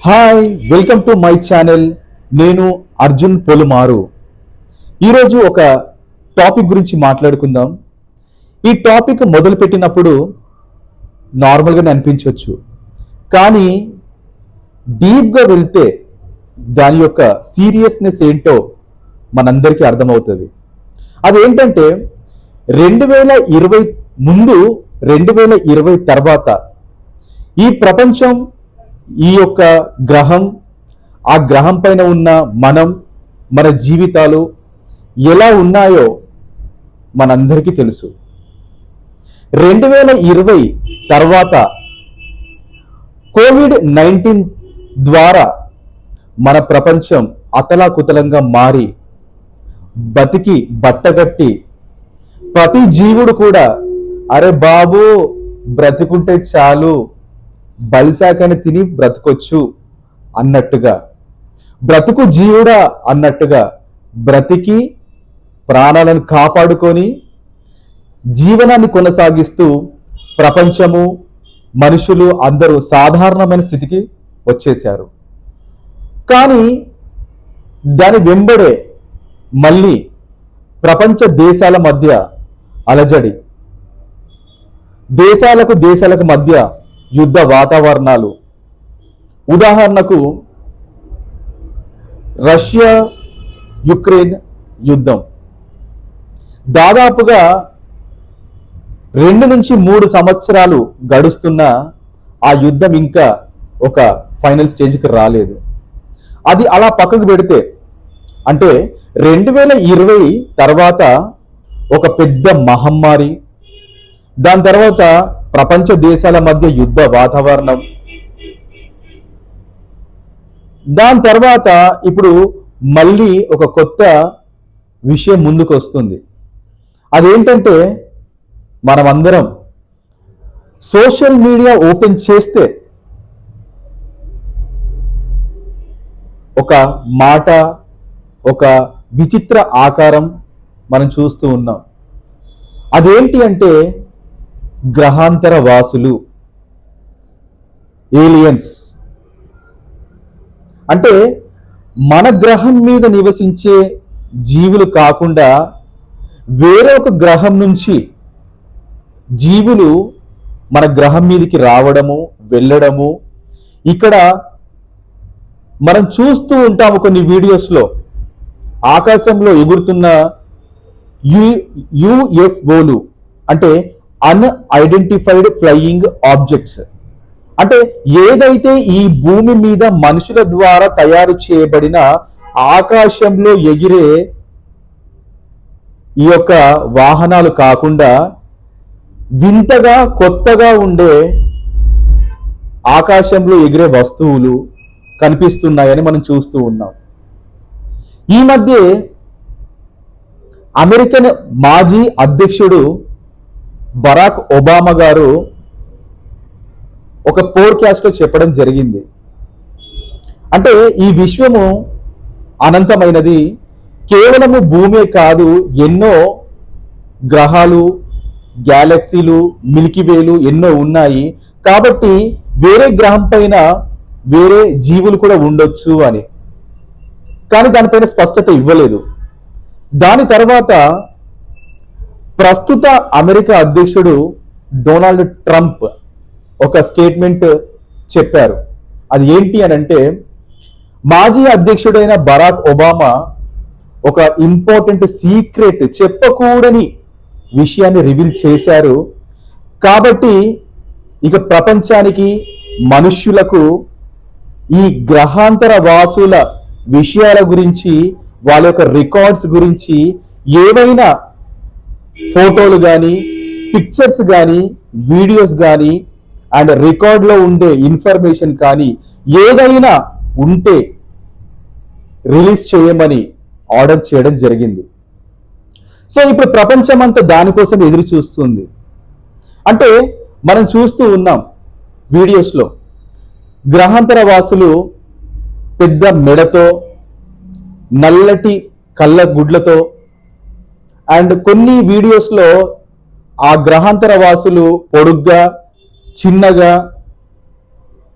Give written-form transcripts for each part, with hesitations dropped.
Hi, welcome to my channel. నేను అర్జున్ పొలుమారు. ఈరోజు ఒక టాపిక్ గురించి మాట్లాడుకుందాం. ఈ టాపిక్ మొదలుపెట్టినప్పుడు నార్మల్గానే అనిపించవచ్చు, కానీ డీప్గా వెళ్తే దాని యొక్క సీరియస్నెస్ ఏంటో మనందరికీ అర్థమవుతుంది. అదేంటంటే 2020 ముందు, 2020 తర్వాత ఈ ప్రపంచం, ఈ యొక్క గ్రహం, ఆ గ్రహం పైన ఉన్న మన జీవితాలు ఎలా ఉన్నాయో మనందరికీ తెలుసు. 2020 తర్వాత కోవిడ్-19 ద్వారా మన ప్రపంచం అతలాకుతలంగా మారి బతికి బట్టగట్టి ప్రతి జీవుడు కూడా అరే బాబు బ్రతికుంటే చాలు, బలిశాకని తిని బ్రతకొచ్చు అన్నట్టుగా, బ్రతుకు జీవుడా అన్నట్టుగా బ్రతికి ప్రాణాలను కాపాడుకొని జీవనాన్ని కొనసాగిస్తూ ప్రపంచము, మనుషులు అందరూ సాధారణమైన స్థితికి వచ్చేశారు. కానీ దాని వెంబడే మళ్ళీ ప్రపంచ దేశాల మధ్య అలజడి, దేశాలకు మధ్య యుద్ధ వాతావరణాలు. ఉదాహరణకు రష్యా యుక్రెయిన్ యుద్ధం దాదాపుగా 2 నుంచి 3 సంవత్సరాలు గడుస్తున్న ఆ యుద్ధం ఇంకా ఒక ఫైనల్ స్టేజ్కి రాలేదు. అది అలా పక్కకు పెడితే, అంటే 2020 తర్వాత ఒక పెద్ద మహమ్మారి, దాని తర్వాత ప్రపంచ దేశాల మధ్య యుద్ధ వాతావరణం, దాని తర్వాత ఇప్పుడు మళ్ళీ ఒక కొత్త విషయం ముందుకు వస్తుంది. అదేంటంటే మనమందరం సోషల్ మీడియా ఓపెన్ చేస్తే ఒక మాట, ఒక విచిత్ర ఆకారం మనం చూస్తూ ఉన్నాం. అదేంటి అంటే గ్రహాంతర వాసులు, ఏలియన్స్. అంటే మన గ్రహం మీద నివసించే జీవులు కాకుండా వేరే ఒక గ్రహం నుంచి జీవులు మన గ్రహం మీదకి రావడము, వెళ్ళడము. ఇక్కడ మనం చూస్తూ ఉంటాము కొన్ని వీడియోస్లో ఆకాశంలో ఎగురుతున్న యుఎఫ్ఓలు, అంటే అన్ఐడెంటిఫైడ్ ఫ్లయింగ్ ఆబ్జెక్ట్స్. అంటే ఏదైతే ఈ భూమి మీద మనుషుల ద్వారా తయారు చేయబడిన ఆకాశంలో ఎగిరే ఈ యొక్క వాహనాలు కాకుండా వింతగా కొత్తగా ఉండే ఆకాశంలో ఎగిరే వస్తువులు కనిపిస్తున్నాయని మనం చూస్తూ ఉన్నాం. ఈ మధ్య అమెరికన్ మాజీ అధ్యక్షుడు బరాక్ ఒబామా గారు ఒక పోడ్కాస్ట్ లో చెప్పడం జరిగింది. అంటే ఈ విశ్వము అనంతమైనది, కేవలము భూమే కాదు, ఎన్నో గ్రహాలు, గ్యాలక్సీలు, మిల్కీవేలు ఎన్నో ఉన్నాయి. కాబట్టి వేరే గ్రహం పైన వేరే జీవులు కూడా ఉండొచ్చు అని. కానీ దానిపైన స్పష్టత ఇవ్వలేదు. దాని తర్వాత ప్రస్తుత అమెరికా అధ్యక్షుడు డొనాల్డ్ ట్రంప్ ఒక స్టేట్మెంట్ చెప్పారు. అది ఏంటి అని అంటే, మాజీ అధ్యక్షుడైన బరాక్ ఒబామా ఒక ఇంపార్టెంట్ సీక్రెట్, చెప్పకూడని విషయాన్ని రివీల్ చేశారు. కాబట్టి ఇక ప్రపంచానికి, మనుష్యులకు ఈ గ్రహాంతర వాసుల విషయాల గురించి, వాళ్ళ యొక్క రికార్డ్స్ గురించి ఏవైనా ఫోటోలు కానీ, పిక్చర్స్ కానీ, వీడియోస్ కానీ అండ్ రికార్డ్లో ఉండే ఇన్ఫర్మేషన్ కానీ ఏదైనా ఉంటే రిలీజ్ చేయమని ఆర్డర్ చేయడం జరిగింది. సో ఇప్పుడు ప్రపంచం అంతా దానికోసం ఎదురు చూస్తుంది. అంటే మనం చూస్తూ ఉన్నాం వీడియోస్లో గ్రహాంతర వాసులు పెద్ద మెడతో, నల్లటి కళ్ళ గుడ్లతో, అండ్ కొన్ని వీడియోస్లో ఆ గ్రహాంతర వాసులు పొడుగ్గా, చిన్నగా,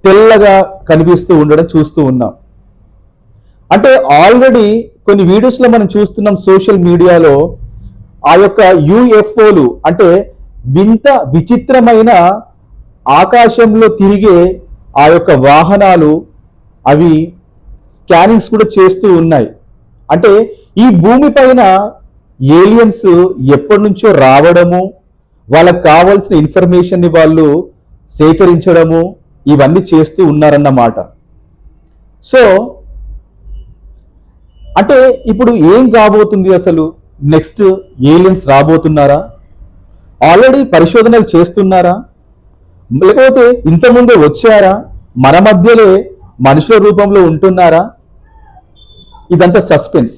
తెల్లగా కనిపిస్తూ ఉండడం చూస్తూ ఉన్నాం. అంటే ఆల్రెడీ కొన్ని వీడియోస్లో మనం చూస్తున్నాం సోషల్ మీడియాలో ఆ యొక్క యుఎఫ్ఓలు అంటే వింత విచిత్రమైన ఆకాశంలో తిరిగే ఆ యొక్క వాహనాలు అవి స్కానింగ్స్ కూడా చేస్తూ ఉన్నాయి. అంటే ఈ భూమి పైన ఏలియన్స్ ఎప్పటి నుంచో రావడము, వాళ్ళకు కావాల్సిన ఇన్ఫర్మేషన్ని వాళ్ళు సేకరించడము ఇవన్నీ చేస్తూ ఉన్నారన్నమాట. సో అంటే ఇప్పుడు ఏం కాబోతుంది, అసలు నెక్స్ట్ ఏలియన్స్ రాబోతున్నారా, ఆల్రెడీ పరిశోధనలు చేస్తున్నారా, లేకపోతే ఇంతకుముందే వచ్చారా, మన మధ్యలో మనుషుల రూపంలో ఉంటున్నారా? ఇదంతా సస్పెన్స్.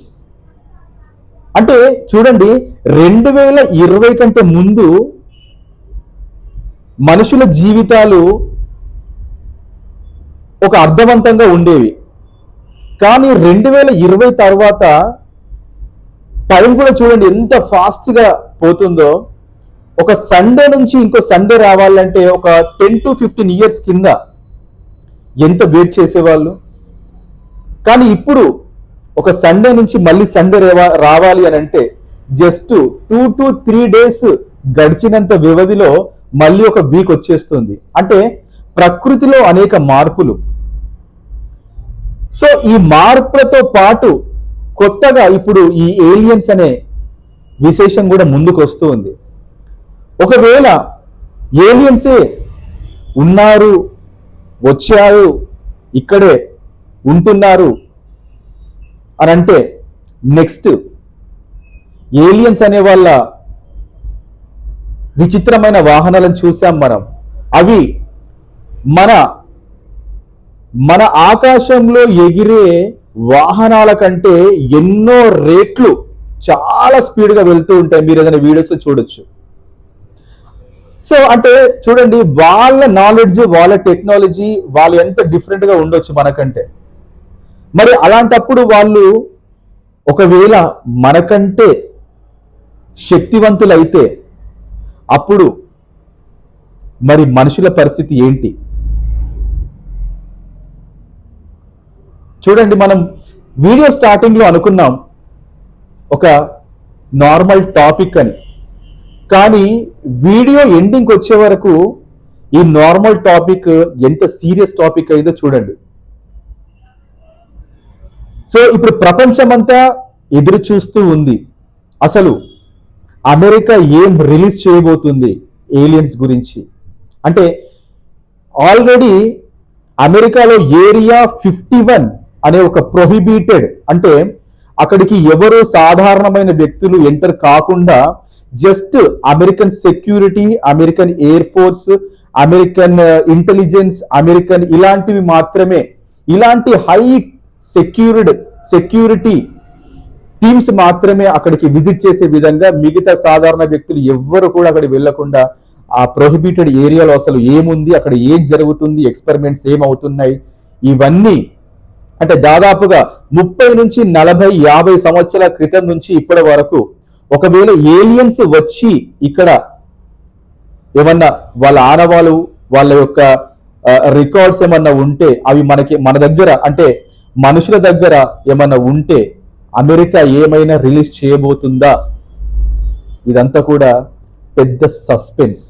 అంటే చూడండి, 2020 కంటే ముందు మనుషుల జీవితాలు ఒక అర్థవంతంగా ఉండేవి. కానీ 2020 తర్వాత టైం కూడా చూడండి ఎంత ఫాస్ట్గా పోతుందో. ఒక సండే నుంచి ఇంకో సండే రావాలంటే ఒక 10 to 15 years కింద ఎంత వెయిట్ చేసేవాళ్ళు. కానీ ఇప్పుడు ఒక సండే నుంచి మళ్ళీ సండే రావాలి అని అంటే జస్ట్ 2 to 3 days గడిచినంత వ్యవధిలో మళ్ళీ ఒక వీక్ వచ్చేస్తుంది. అంటే ప్రకృతిలో అనేక మార్పులు. సో ఈ మార్పులతో పాటు కొత్తగా ఇప్పుడు ఈ ఏలియన్స్ అనే విశేషం కూడా ముందుకు వస్తూ ఉంది. ఒకవేళ ఏలియన్సే ఉన్నారు, వచ్చారు, ఇక్కడే ఉంటున్నారు అని అంటే నెక్స్ట్ ఏలియన్స్ అనే వాళ్ళ విచిత్రమైన వాహనాలను చూసాం మనం. అవి మన ఆకాశంలో ఎగిరే వాహనాల కంటే ఎన్నో రేట్లు చాలా స్పీడ్గా వెళ్తూ ఉంటాయి. మీరు ఏదైనా వీడియోస్లో చూడొచ్చు. సో అంటే చూడండి, వాళ్ళ నాలెడ్జ్, వాళ్ళ టెక్నాలజీ, వాళ్ళు ఎంత డిఫరెంట్గా ఉండొచ్చు మనకంటే. మరి అలాంటప్పుడు వాళ్ళు ఒకవేళ మనకంటే శక్తివంతులైతే అప్పుడు మరి మనుషుల పరిస్థితి ఏంటి? చూడండి, మనం వీడియో స్టార్టింగ్లో అనుకున్నాం ఒక నార్మల్ టాపిక్ అని, కానీ వీడియో ఎండింగ్కి వచ్చే వరకు ఈ నార్మల్ టాపిక్ ఎంత సీరియస్ టాపిక్ అయిందో చూడండి. సో ఇప్పుడు ప్రపంచమంతా ఎదురు చూస్తూ ఉంది, అసలు అమెరికా ఏం రిలీజ్ చేయబోతుంది ఏలియన్స్ గురించి. అంటే ఆల్రెడీ అమెరికాలో ఏరియా 51 అనే ఒక ప్రొహిబిటెడ్, అంటే అక్కడికి ఎవరు సాధారణమైన వ్యక్తులు ఎంటర్ కాకుండా just American security, American air force, American intelligence, American ఇలాంటివి మాత్రమే, ఇలాంటి హై సెక్యూరిటీ టీమ్స్ మాత్రమే అక్కడికి విజిట్ చేసే విధంగా మిగతా సాధారణ వ్యక్తులు ఎవ్వరు కూడా అక్కడికి వెళ్లకుండా ఆ ప్రొహిబిటెడ్ ఏరియాలో అసలు ఏముంది, అక్కడ ఏం జరుగుతుంది, ఎక్స్పెరిమెంట్స్ ఏమవుతున్నాయి, ఇవన్నీ అంటే దాదాపుగా 30 నుంచి 40, 50 సంవత్సరాల క్రితం నుంచి ఇప్పటి వరకు ఒకవేళ ఏలియన్స్ వచ్చి ఇక్కడ ఏమన్నా వాళ్ళ ఆనవాళ్ళు, వాళ్ళ యొక్క రికార్డ్స్ ఏమన్నా ఉంటే అవి మన దగ్గర అంటే మనుషుల దగ్గర ఏమన్నా ఉంటే అమెరికా ఏమైనా రిలీజ్ చేయబోతుందా? ఇదంతా కూడా పెద్ద సస్పెన్స్.